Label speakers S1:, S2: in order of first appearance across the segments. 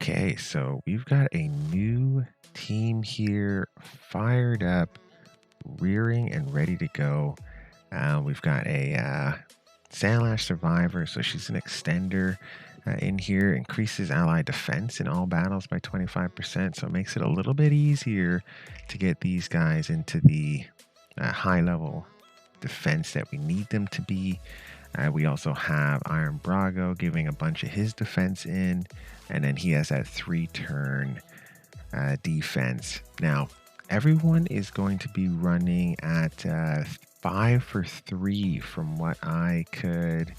S1: Okay, so we've got a new team here, fired up, rearing and ready to go. We've got a Sandlash Survivor, so she's an extender in here, increases ally defense in all battles by 25%, so it makes it a little bit easier to get these guys into the high level defense that we need them to be. We also have Iron Braggo giving a bunch of his defense in, and then he has that 3-turn defense. Now, everyone is going to be running at 5 for 3 from what I could...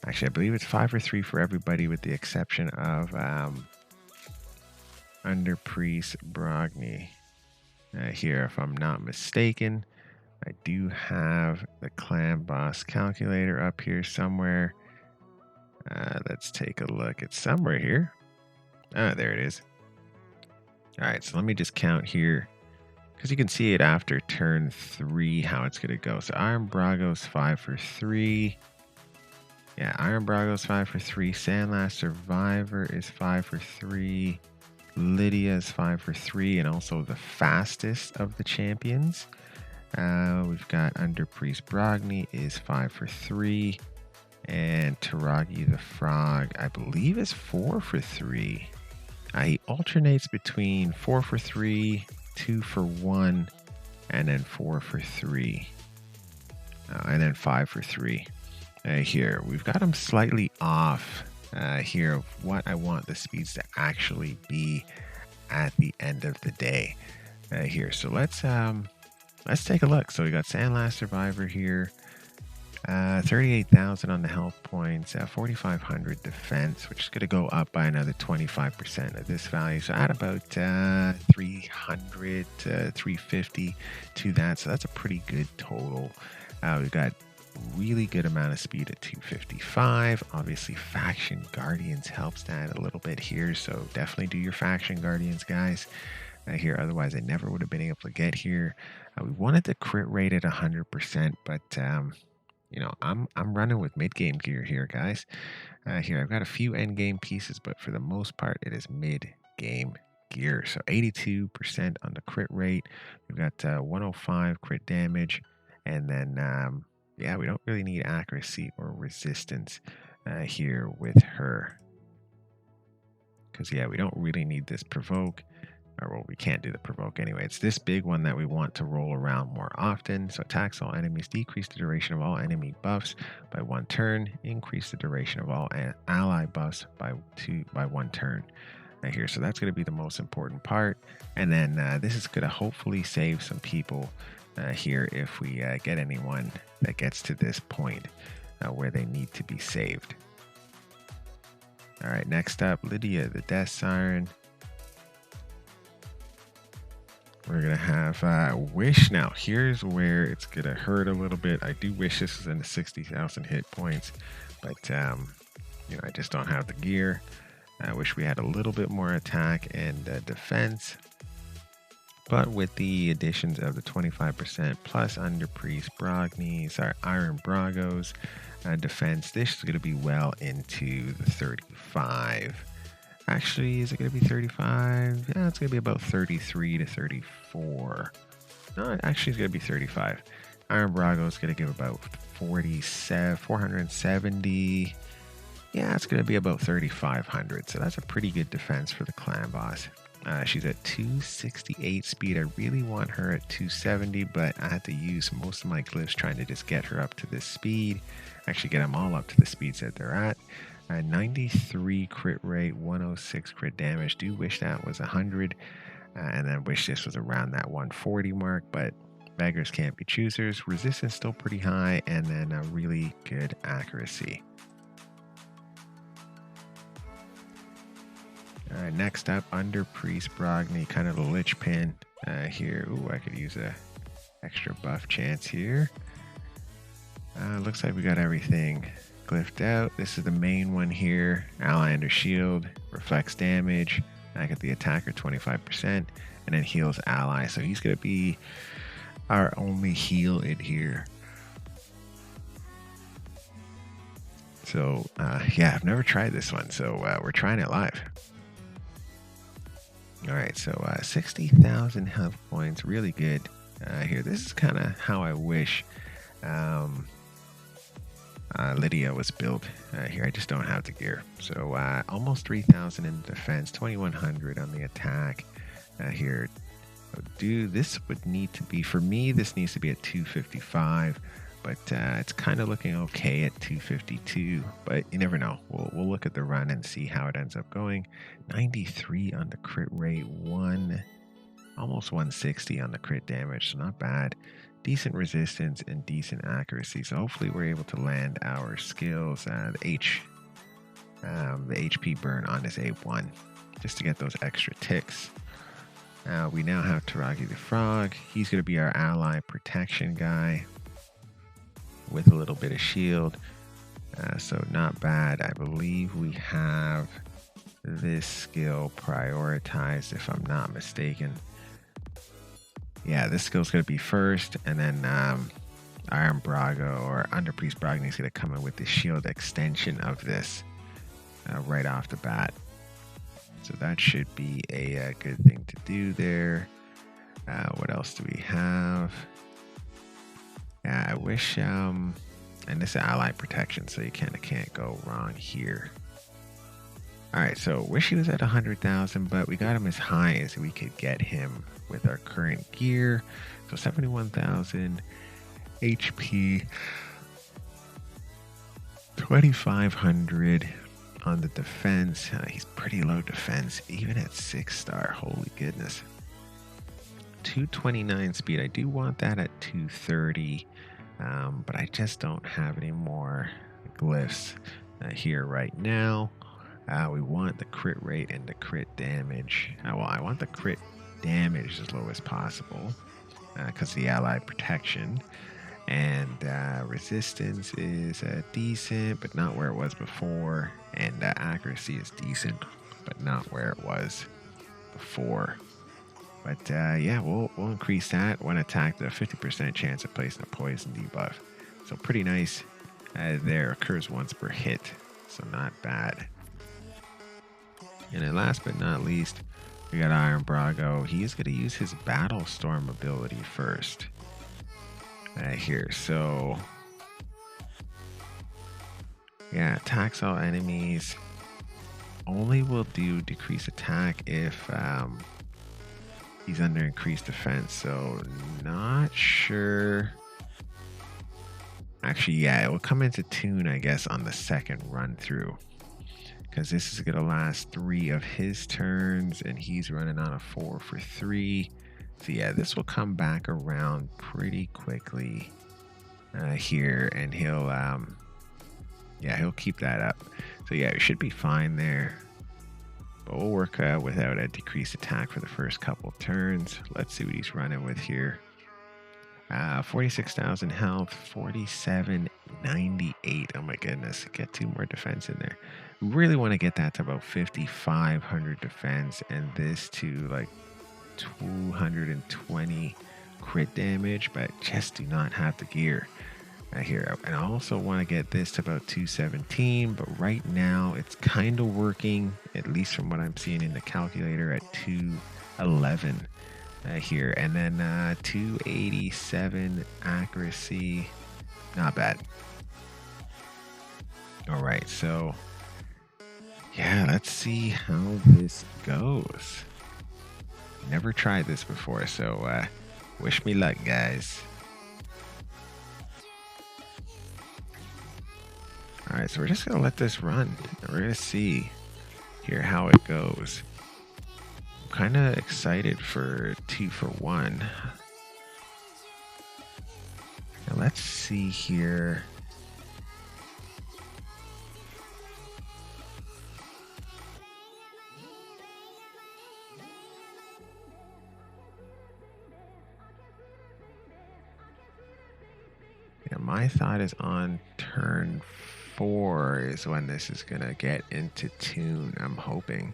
S1: Actually, I believe it's 5 for 3 for everybody with the exception of Under Priest Braggo here, if I'm not mistaken. I do have the clan boss calculator up here somewhere. Let's take a look. It's somewhere here. Ah, there it is. All right, so let me just count here, because you can see it after turn 3 how it's going to go. So Iron Braggo's 5 for 3. Yeah, Iron Braggo's 5 for 3. Sandlash Survivor is 5 for 3. Lydia is 5 for 3, and also the fastest of the champions. We've got Under Priest Braggo is 5 for 3, and Taraki the Frog, I believe, is 4 for 3. He alternates between 4 for 3, 2 for 1, and then 4 for 3, and then 5 for 3. Here, we've got him slightly off here of what I want the speeds to actually be at the end of the day here. So let's take a look. So we got Sandlash Survivor here, 38,000 on the health points, 4,500 defense, which is going to go up by another 25% of this value. So add about 300 to 350 to that. So that's a pretty good total. We've got really good amount of speed at 255. Obviously, Faction Guardians helps that a little bit here. So definitely do your Faction Guardians, guys. Here, otherwise I never would have been able to get here. We wanted the crit rate at 100%, but you know, I'm running with mid-game gear here, guys. Here I've got a few end-game pieces, but for the most part it is mid-game gear. So 82% on the crit rate. We've got 105 crit damage, and then yeah, we don't really need accuracy or resistance here with her, because yeah, we don't really need this provoke. Or, well, we can't do the provoke anyway. It's this big one that we want to roll around more often. So attacks all enemies, decrease the duration of all enemy buffs by 1 turn, increase the duration of all ally buffs by 1 turn. Here, so that's going to be the most important part. And then this is going to hopefully save some people here if we get anyone that gets to this point where they need to be saved. All right, next up, Lydia, the Death Siren. We're going to have Wish. Now, here's where it's going to hurt a little bit. I do wish this was in the 60,000 hit points, but you know, I just don't have the gear. I wish we had a little bit more attack and defense. But with the additions of the 25% plus Under Priest Braggo's, our Iron Braggo's defense, this is going to be well into the 35. Actually, is it going to be 35? Yeah, it's going to be about 33 to 34. No, actually, it's going to be 35. Iron Braggo is going to give about 470. Yeah, it's going to be about 3,500. So that's a pretty good defense for the clan boss. She's at 268 speed. I really want her at 270, but I had to use most of my glyphs trying to just get her up to this speed. Actually, get them all up to the speeds that they're at. 93 crit rate, 106 crit damage. Do wish that was 100, and then wish this was around that 140 mark, but beggars can't be choosers. Resistance still pretty high, and then a really good accuracy. Next up, Under Priest Braggo, kind of the Lich pin here. Ooh, I could use a extra buff chance here. Looks like we got everything glyphed out. This is the main one here. Ally under shield, reflects damage. I get the attacker 25%, and then heals ally. So he's going to be our only heal in here. So yeah, I've never tried this one, so we're trying it live. All right, so 60,000 health points, really good here. This is kind of how I wish Lydia was built here. I just don't have the gear. So almost 3,000 in defense, 2,100 on the attack here. Dude, this would need to be, for me, this needs to be at 255, but it's kind of looking okay at 252, but you never know. We'll look at the run and see how it ends up going. 93 on the crit rate, almost 160 on the crit damage, so not bad. Decent resistance and decent accuracy, so hopefully we're able to land our skills, the HP burn on this A1, just to get those extra ticks. We now have Taraki the Frog. He's going to be our ally protection guy with a little bit of shield. So not bad. I believe we have this skill prioritized, if I'm not mistaken. Yeah, this skill's going to be first, and then Iron Braggo or Underpriest Braggo is going to come in with the shield extension of this right off the bat. So that should be a good thing to do there. What else do we have? Yeah, I wish, and this is ally protection, so you kind of can't go wrong here. All right, so wish he was at 100,000, but we got him as high as we could get him with our current gear. So 71,000 HP, 2,500 on the defense. He's pretty low defense, even at 6-star. Holy goodness. 229 speed. I do want that at 230, but I just don't have any more glyphs here right now. We want the crit rate and the crit damage. Well, I want the crit damage as low as possible because the allied protection. And resistance is decent, but not where it was before. And accuracy is decent, but not where it was before. But yeah, we'll increase that. One attack, the 50% chance of placing a poison debuff. So pretty nice. There occurs once per hit, so not bad. And then last but not least, we got Iron Braggo. He is going to use his Battle Storm ability first. Here, so yeah, attacks all enemies. Only will do decrease attack if he's under increased defense. So not sure. Actually, yeah, it will come into tune, I guess, on the second run through, because this is gonna last 3 of his turns, and he's running on a 4 for 3. So yeah, this will come back around pretty quickly here, and he'll keep that up. So yeah, it should be fine there. But we'll work without a decreased attack for the first couple turns. Let's see what he's running with here. 46,000 health, 4798. Oh my goodness, get 2 more defense in there. We really want to get that to about 5,500 defense, and this to like 220 crit damage, but just do not have the gear here. And I also want to get this to about 217, but right now it's kind of working, at least from what I'm seeing in the calculator, at 211 here. And then 287 accuracy, not bad. All right, so yeah, let's see how this goes. Never tried this before, so wish me luck, guys. All right, so we're just gonna let this run. We're gonna see here how it goes. I'm kind of excited for 2 for 1. Now let's see here. Yeah, my thought is on turn 4 is when this is gonna get into tune, I'm hoping.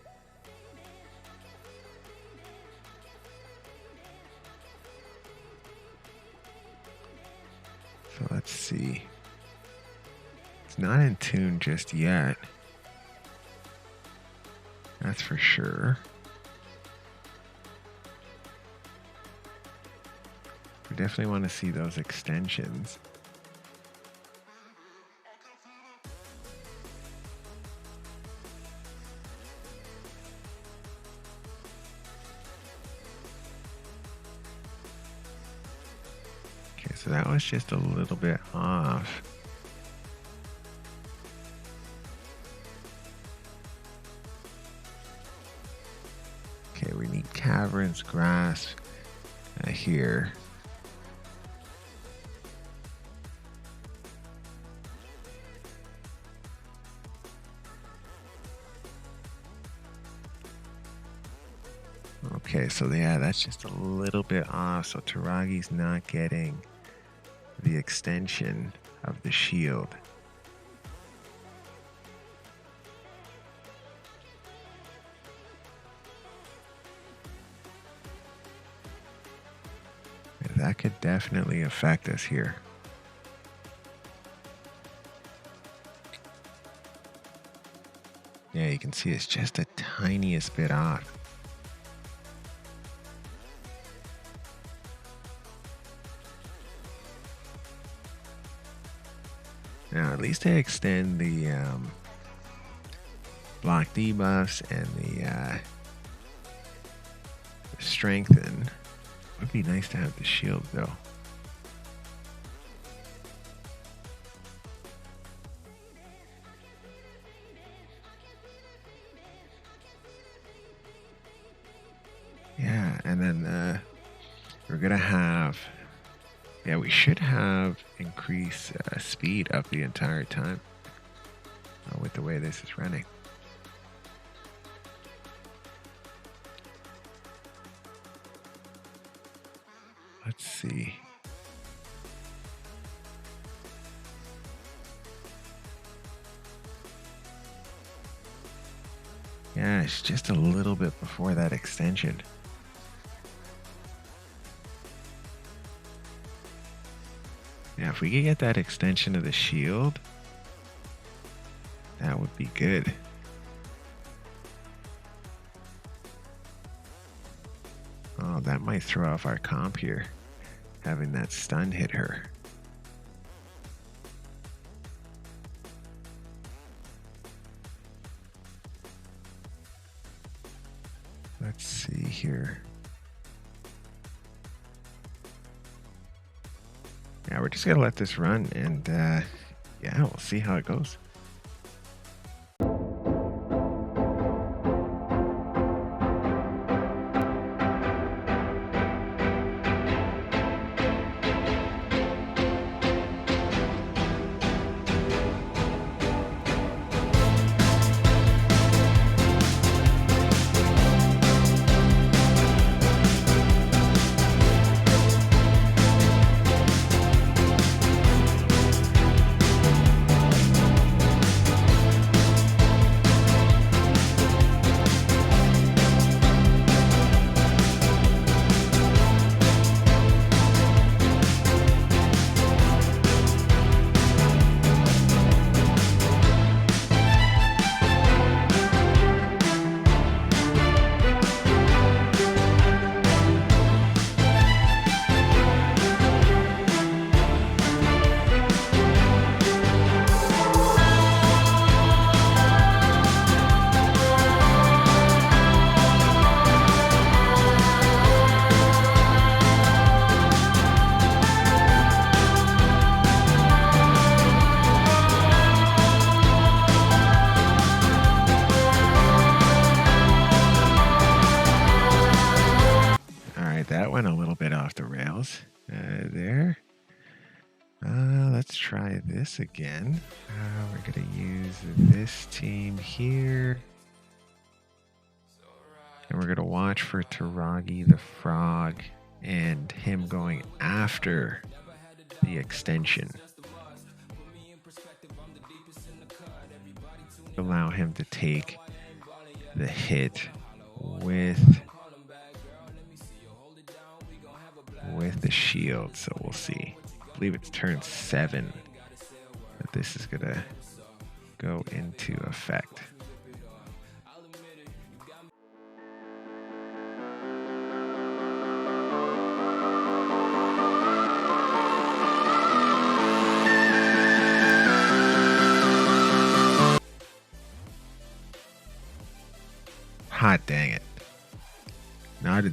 S1: So let's see. It's not in tune just yet. That's for sure. We definitely want to see those extensions. Okay, so that was just a little bit off. Okay, we need Cavern's Grasp here. Okay, so yeah, that's just a little bit off. So Taragi's not getting the extension of the shield. And that could definitely affect us here. Yeah, you can see it's just the tiniest bit off. Now, at least they extend the block debuffs and the strengthen. It would be nice to have the shield, though. Yeah, and then we're going to have... Yeah, we should have increased speed up the entire time with the way this is running. Let's see. Yeah, it's just a little bit before that extension. Yeah, if we could get that extension of the shield, that would be good. Oh, that might throw off our comp here, having that stun hit her. Let's see here. Yeah, we're just gonna let this run, and yeah, we'll see how it goes. That went a little bit off the rails there. Let's try this again. We're going to use this team here. And we're going to watch for Taraki the Frog and him going after the extension. Allow him to take the hit with the shield, so we'll see. I believe it's turn 7 that this is gonna go into effect.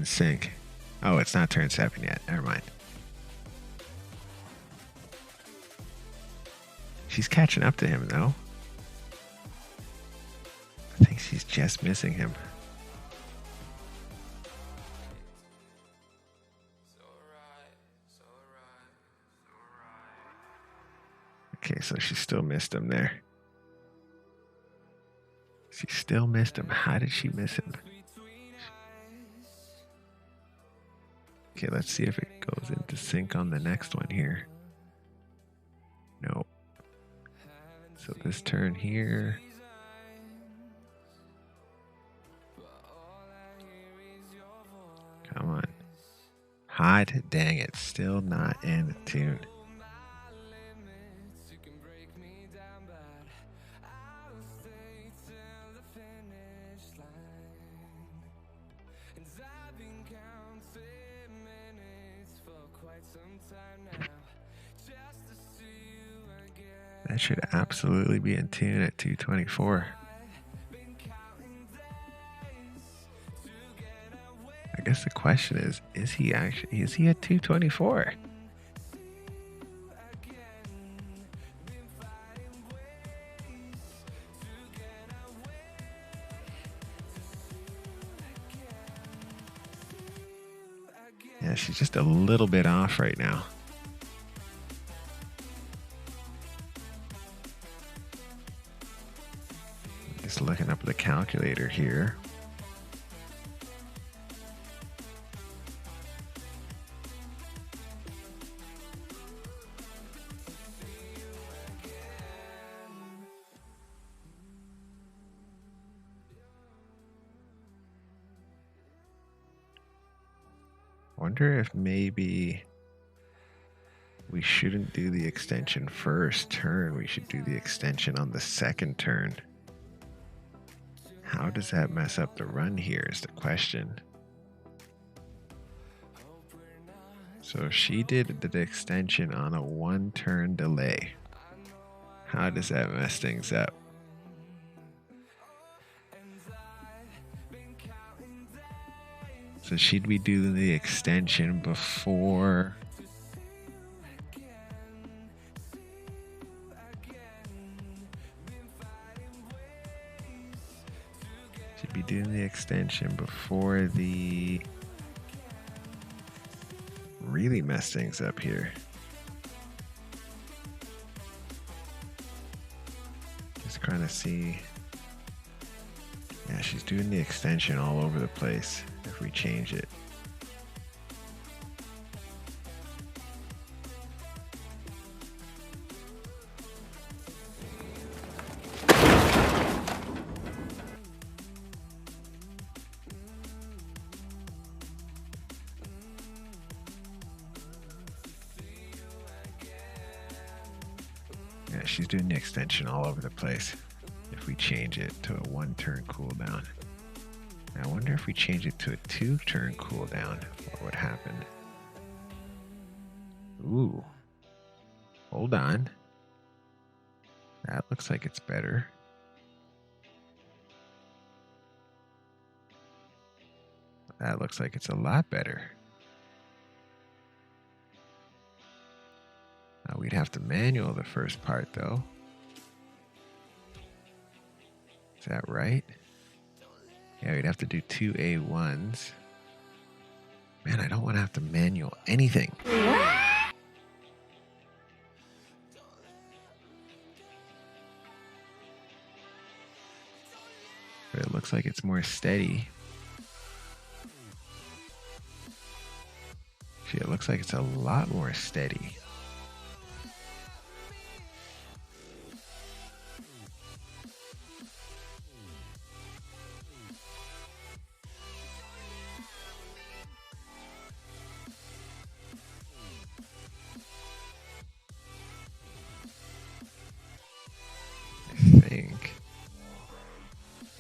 S1: in sync. Oh, it's not turn 7 yet. Never mind. She's catching up to him, though. I think she's just missing him. Okay, so she still missed him there. She still missed him. How did she miss him? Okay, let's see if it goes into sync on the next one here. No. So this turn here. Come on. Hot dang it. Still not in tune. That should absolutely be in tune at 224. I guess the question is he at 224? Yeah, she's just a little bit off right now. Just looking up the calculator here. Wonder if maybe we shouldn't do the extension first turn. We should do the extension on the second turn. How does that mess up the run here is the question. So if she did the extension on a 1-turn delay, how does that mess things up? So should we do the extension before? Should be doing the extension before the really mess things up here. Just trying to see. Yeah, she's doing the extension all over the place if we change it. Yeah, she's doing the extension all over the place. If we change it to a 1-turn cooldown. I wonder if we change it to a 2-turn cooldown, what would happen? Ooh. Hold on. That looks like it's better. That looks like it's a lot better. We'd have to manual the first part though. Is that right? Yeah, we'd have to do 2 A1s. Man, I don't want to have to manual anything. But it looks like it's more steady. Actually, it looks like it's a lot more steady.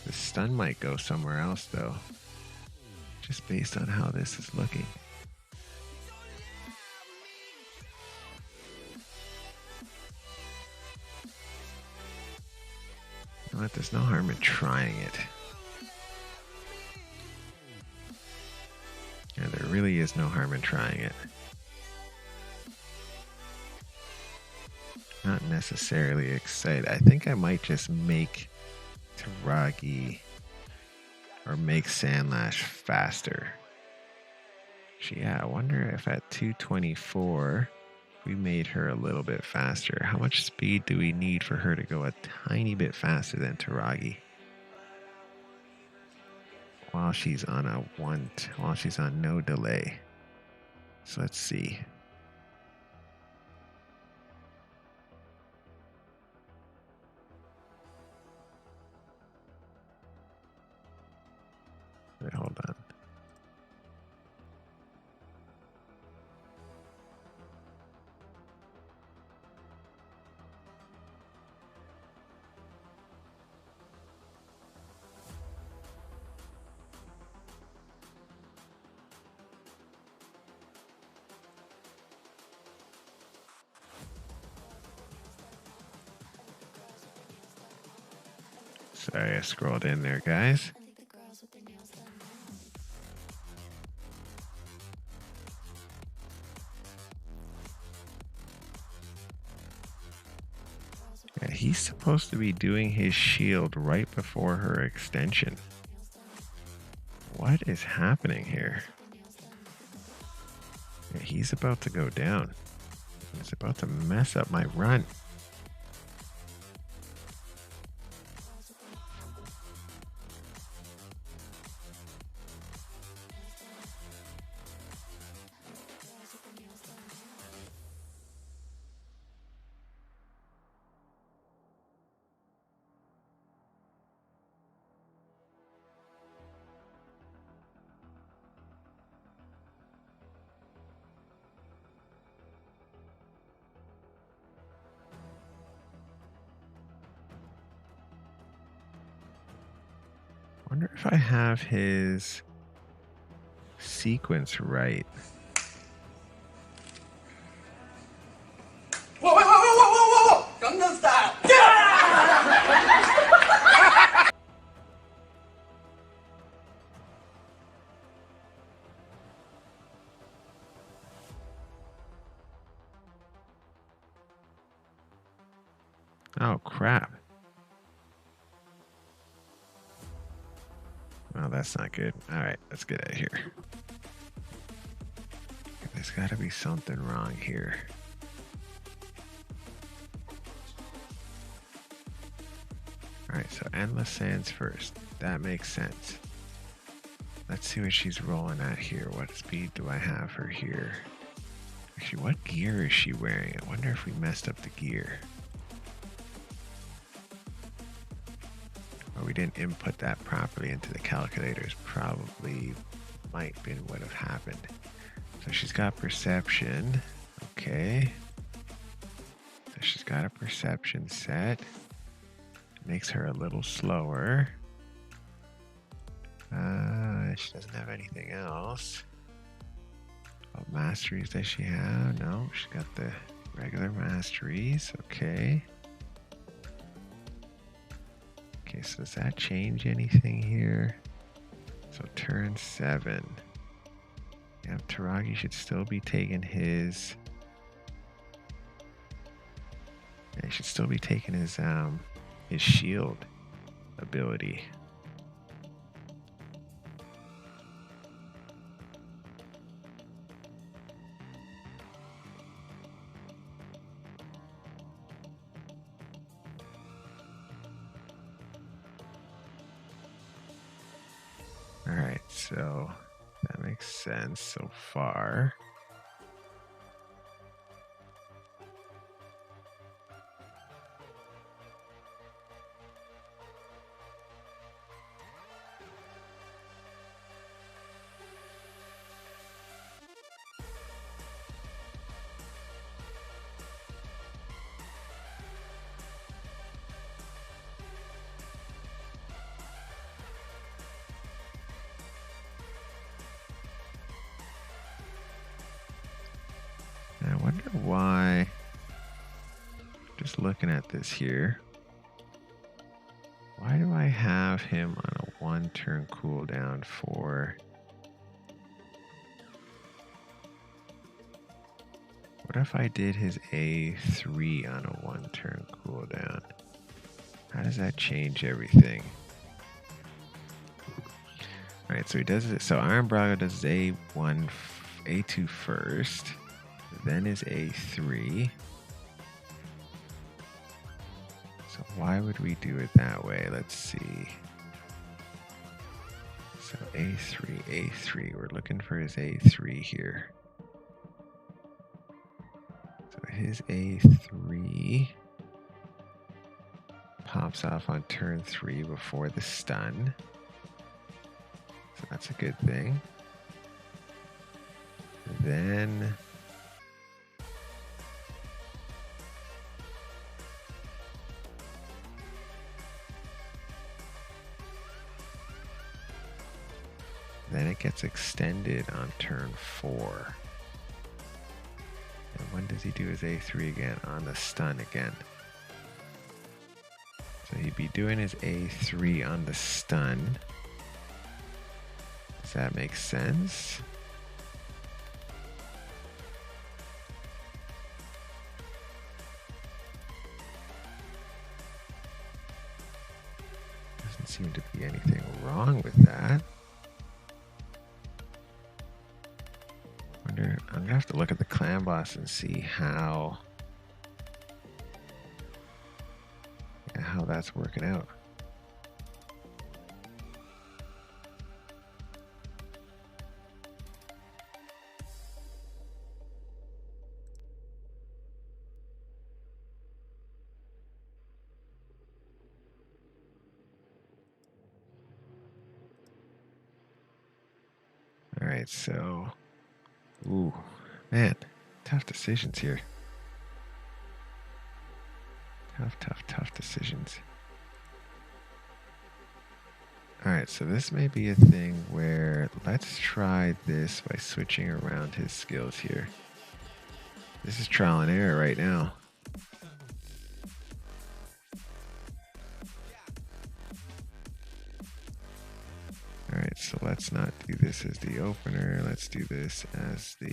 S1: The stun might go somewhere else though, just based on how this is looking. You know what, there's no harm in trying it. really is no harm in trying it. Not necessarily excited. I think I might just make Taraki or make Sandlash faster. Yeah, I wonder if at 224 we made her a little bit faster. How much speed do we need for her to go a tiny bit faster than Taraki? While she's on no delay. So let's see. Wait, hold on. Sorry, I scrolled in there, guys. Yeah, he's supposed to be doing his shield right before her extension. What is happening here? Yeah, he's about to go down. He's about to mess up my run. Wonder if I have his sequence right.
S2: Whoa, whoa, whoa, whoa, whoa, whoa, whoa! Gangnam Style!
S1: Oh, crap. Well, that's not good. All right, let's get out of here. There's got to be something wrong here. All right, so Endless Sands first. That makes sense. Let's see what she's rolling at here. What speed do I have her here? Actually, what gear is she wearing? I wonder if we messed up the gear. Or we didn't input that properly into the calculators. Probably might been what have happened. So she's got perception. Okay. So she's got a perception set. Makes her a little slower. She doesn't have anything else. What masteries does she have? No, she's got the regular masteries. Okay. Okay, so does that change anything here? So turn 7. Yeah, Taraki should still be taking his... Yeah, he should still be taking his shield ability. All right, so that makes sense so far. I wonder why, just looking at this here, why do I have him on a 1-turn cooldown for What if I did his A3 on a 1-turn cooldown? How does that change everything? Alright, so he does it. So Iron Braggo does his A2 first, then his A3. So why would we do it that way? Let's see. So A3. We're looking for his A3 here. So his A3 pops off on turn 3 before the stun. So that's a good thing. Then it gets extended on turn 4. And when does he do his A3 again? On the stun again. So he'd be doing his A3 on the stun. Does that make sense? Doesn't seem to be anything wrong with that. I'm gonna have to look at the clan boss and see how that's working out. All right, so, ooh, man, tough decisions here. Tough decisions. All right, so this may be a thing where let's try this by switching around his skills here. This is trial and error right now. All right, so let's not do this as the opener. Let's do this as the...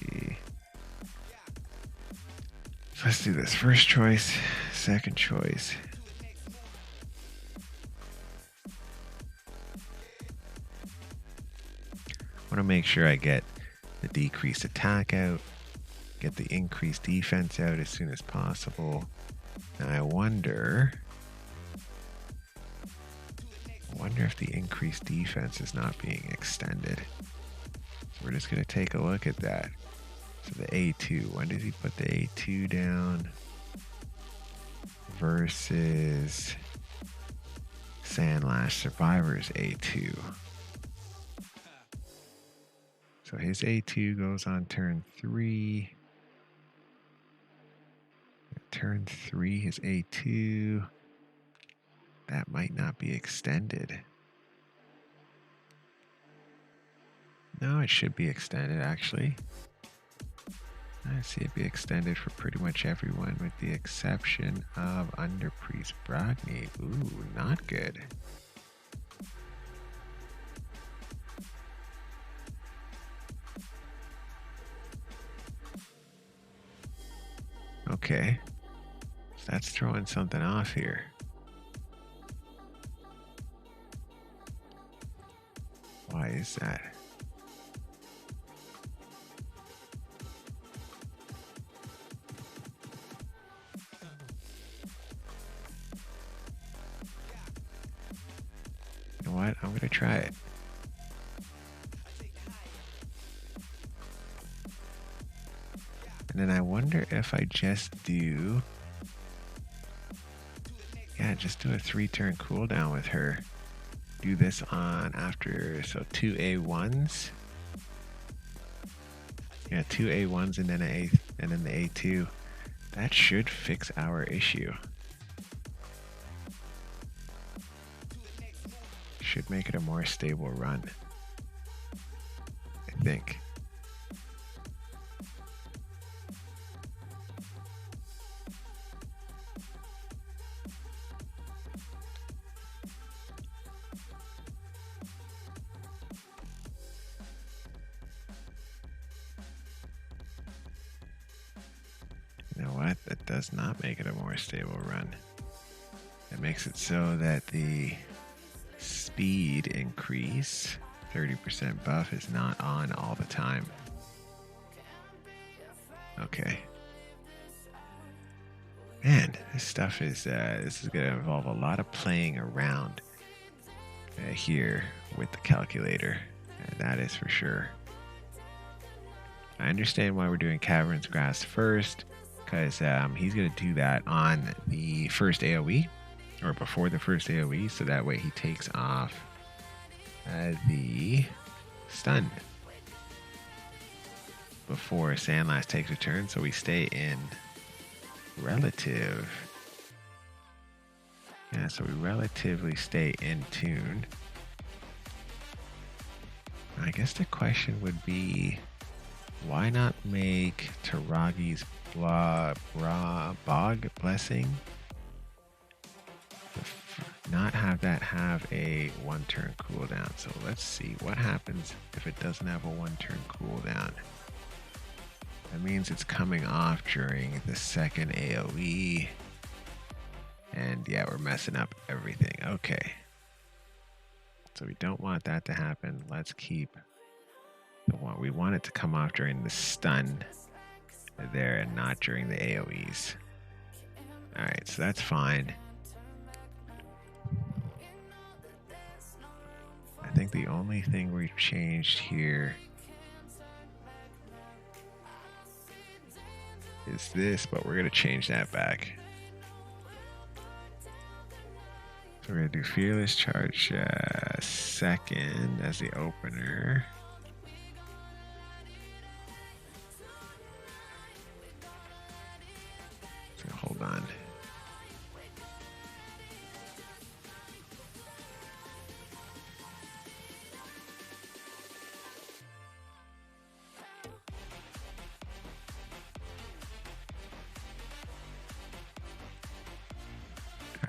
S1: Let's do this first choice, second choice. I want to make sure I get the decreased attack out, get the increased defense out as soon as possible. Now I wonder if the increased defense is not being extended. So we're just going to take a look at that. So the A2, when does he put the A2 down versus Sandlash Survivor's A2? So his A2 goes on turn 3. Turn 3, his A2. That might not be extended. No, it should be extended actually. I see it be extended for pretty much everyone with the exception of Underpriest Braggo. Ooh, not good. Okay, so that's throwing something off here. Why is that? You know what? I'm gonna try it. And then I wonder if I just do... Yeah, just do a 3-turn cooldown with her. Do this on after, so 2 A1s. Yeah, 2 A1s and then and then the A2. That should fix our issue. Should make it a more stable run, I think. You know what? That does not make it a more stable run. It makes it so that the speed increase, 30% buff, is not on all the time. Okay. Man, this stuff is this is going to involve a lot of playing around here with the calculator. That is for sure. I understand why we're doing Cavern's Grass first, because he's going to do that on the first AoE, or before the first AoE, so that way he takes off the stun before Sandlash takes a turn, so we stay in relative. Yeah, so we relatively stay in tune. I guess the question would be, why not make Taragi's Bog Blessing? Not have that have a 1-turn cooldown. So let's see what happens if it doesn't have a 1-turn cooldown. That means it's coming off during the second AoE. And yeah, we're messing up everything. Okay. So we don't want that to happen. Let's keep the one. We want it to come off during the stun there and not during the AoEs. Alright, so that's fine. I think the only thing we've changed here is this, but we're going to change that back. So we're going to do Fearless Charge second as the opener. So hold on.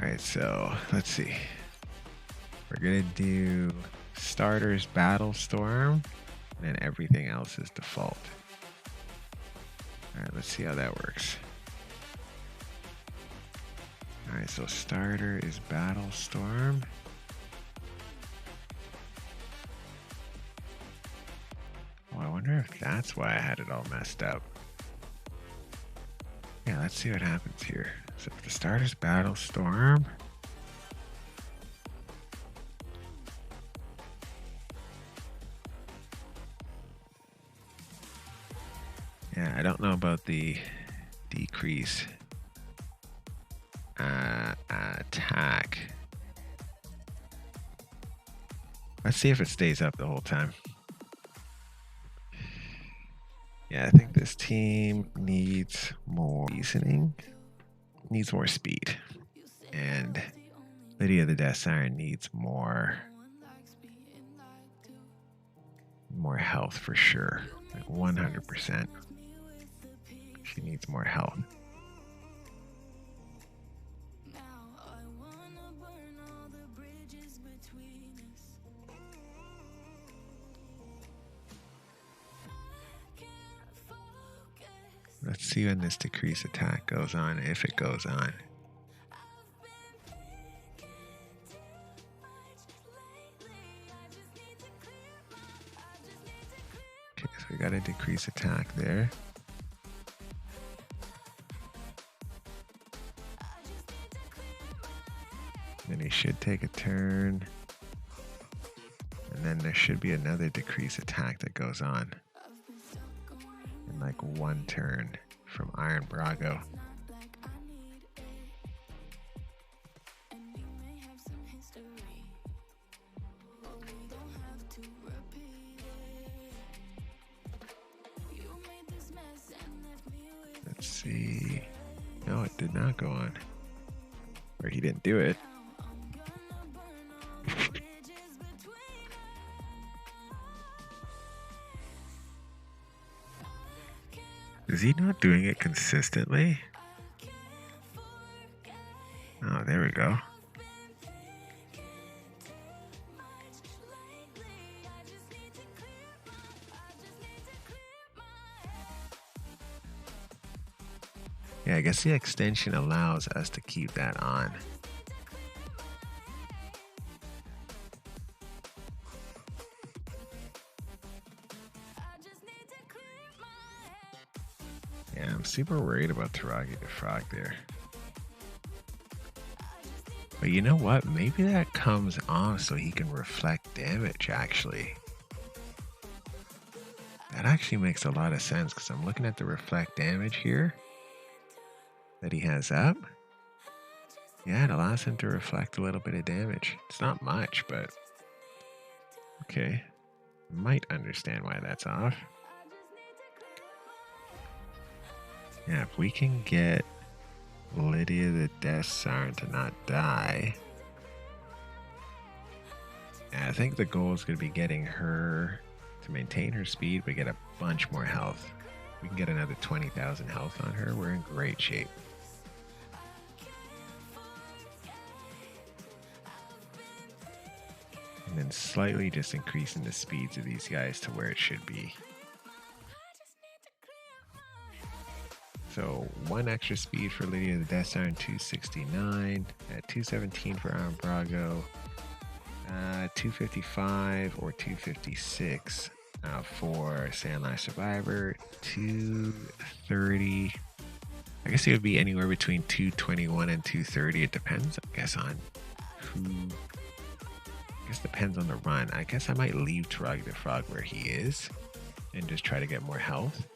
S1: Alright, so let's see. We're going to do starters Battle Storm, and everything else is default. Alright, let's see how that works. Alright, so starter is Battle Storm. Oh, I wonder if that's why I had it all messed up. Yeah, let's see what happens here. So if the starter's Battle Storm, yeah, I don't know about the decrease attack. Let's see if it stays up the whole time. Yeah, I think this team needs more seasoning, needs more speed, and Lydia the Death Siren needs more health for sure, like 100%. She needs more health. Let's see when this decrease attack goes on, if it goes on. Okay, so we got a decrease attack there. Then he should take a turn. And then there should be another decrease attack that goes on. In like 1 turn from Iron Braggo. Let's see. No, it did not go on. Or he didn't do it. Is he not doing it consistently? Oh, there we go. Yeah, I guess the extension allows us to keep that on. Yeah, I'm super worried about Taraki the Frog there. But you know what? Maybe that comes off so he can reflect damage, actually. That actually makes a lot of sense because I'm looking at the reflect damage here that he has up. Yeah, it allows him to reflect a little bit of damage. It's not much, but okay. Might understand why that's off. Yeah, if we can get Lydia the Death Siren to not die. I think the goal is going to be getting her to maintain her speed, but get a bunch more health. We can get another 20,000 health on her. We're in great shape. And then slightly just increasing the speeds of these guys to where it should be. So 1 extra speed for Lydia the Death Siren, 269. At 217 for Braggo. 255 or 256 for Sandlight Survivor. 230. I guess it would be anywhere between 221 and 230. It depends, I guess, on who. I guess depends on the run. I guess I might leave Taraki the Frog where he is and just try to get more health.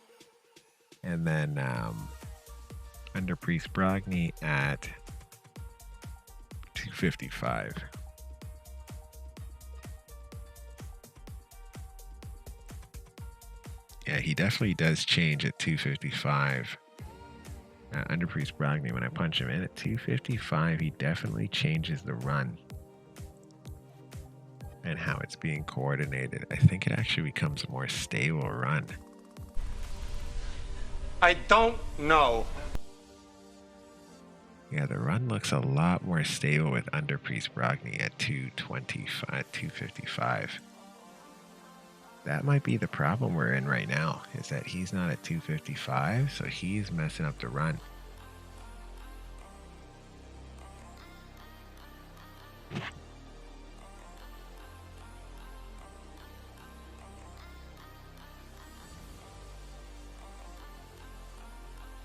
S1: And then under Priest Bragni at 255. Yeah, he definitely does change at 255. Under Priest Bragni, when I punch him in at 255, he definitely changes the run and how it's being coordinated. I think it actually becomes a more stable run.
S3: I don't know.
S1: Yeah, the run looks a lot more stable with under Priest Bragni at 225, 255. That might be the problem we're in right now, is that he's not at 255, so he's messing up the run.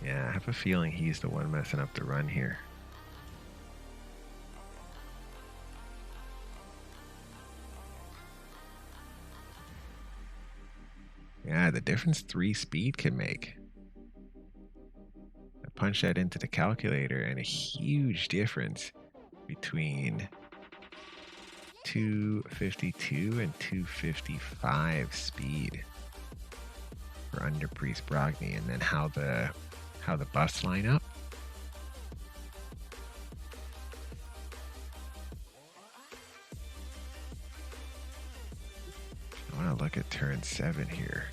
S1: Yeah, I have a feeling he's the one messing up the run here. Yeah, the difference 3 speed can make. I punch that into the calculator and a huge difference between 252 and 255 speed for under Priest Bragni, and then how the buffs line up. I want to look at turn 7 here.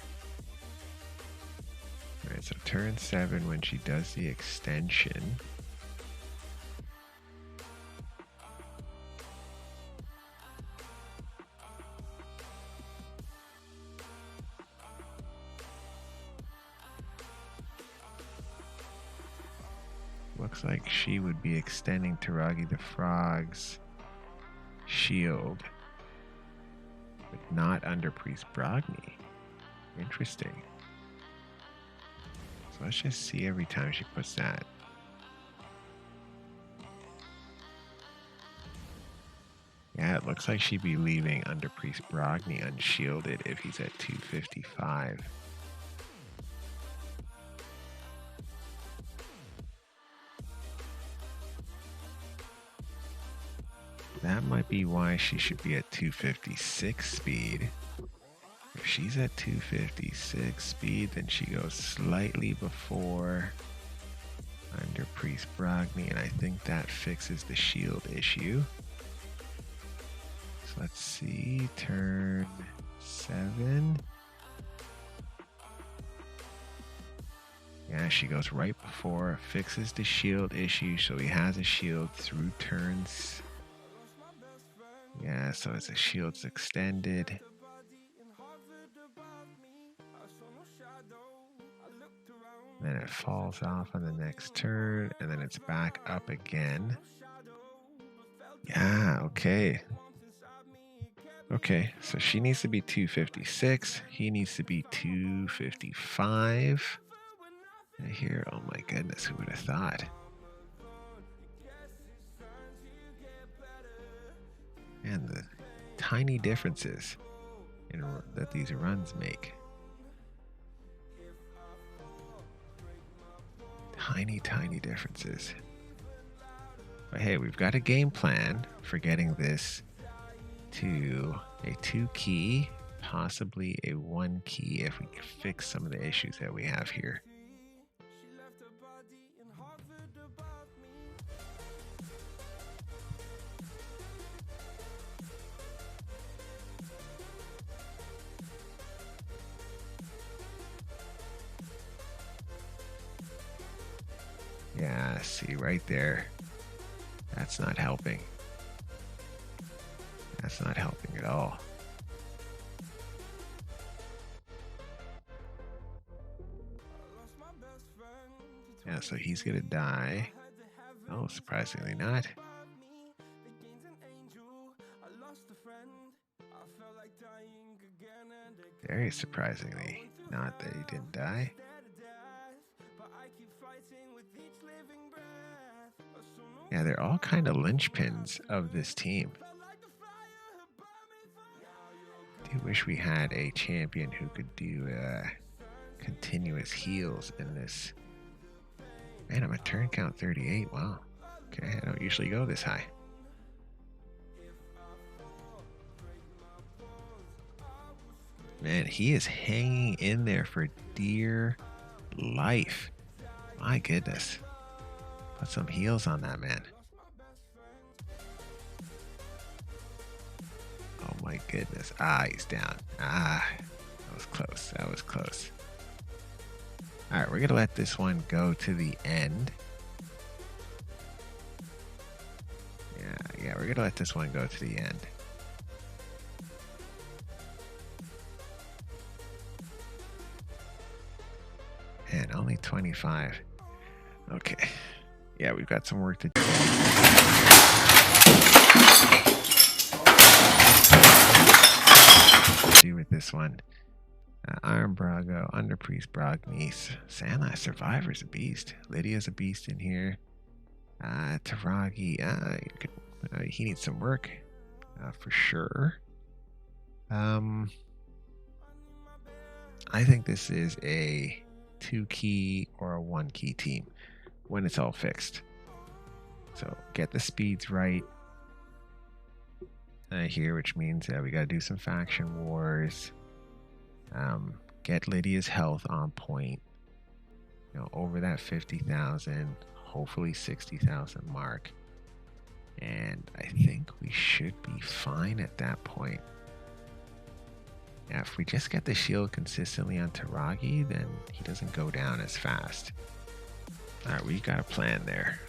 S1: Alright, so turn 7 when she does the extension. Looks like she would be extending Taraki the Frog's shield, but not under Priest Bragni. Interesting. So let's just see every time she puts that. Yeah, it looks like she'd be leaving under Priest Bragni unshielded if he's at 255. That might be why she should be at 256 speed. If she's at 256 speed, then she goes slightly before under Priest Bragni, and I think that fixes the shield issue. So let's see, turn 7. Yeah, she goes right before, fixes the shield issue, so he has a shield through turns. Yeah, so as the shield's extended. Then it falls off on the next turn, and then it's back up again. Yeah, okay. Okay, so she needs to be 256. He needs to be 255. And here, oh my goodness, who would have thought? And the tiny differences that these runs make. Tiny, tiny differences. But hey, we've got a game plan for getting this to a 2 key, possibly a 1 key if we fix some of the issues that we have here. Yeah, see right there. That's not helping. That's not helping at all. Yeah, so he's gonna die. Oh, surprisingly not. Very surprisingly not that he didn't die. Yeah, they're all kind of linchpins of this team. I do wish we had a champion who could do continuous heals in this. Man, I'm at turn count 38. Wow. Okay, I don't usually go this high. Man, he is hanging in there for dear life. My goodness. Put some heals on that man. Oh my goodness. Ah, he's down. Ah, that was close. That was close. All right, we're going to let this one go to the end. Yeah, we're going to let this one go to the end. And only 25. Okay. Yeah, we've got some work to do. With this one. Iron Braggo, Underpriest Brognice, Sandlast Survivor's a beast. Lydia's a beast in here. Taraki, he needs some work for sure. I think this is a 2 key or a 1 key team when it's all fixed. So get the speeds right here, which means we got to do some faction wars. Get Lydia's health on point, over that 50,000, hopefully 60,000 mark. And I think we should be fine at that point. Yeah, if we just get the shield consistently on Taraki, then he doesn't go down as fast. All right, we got a plan there.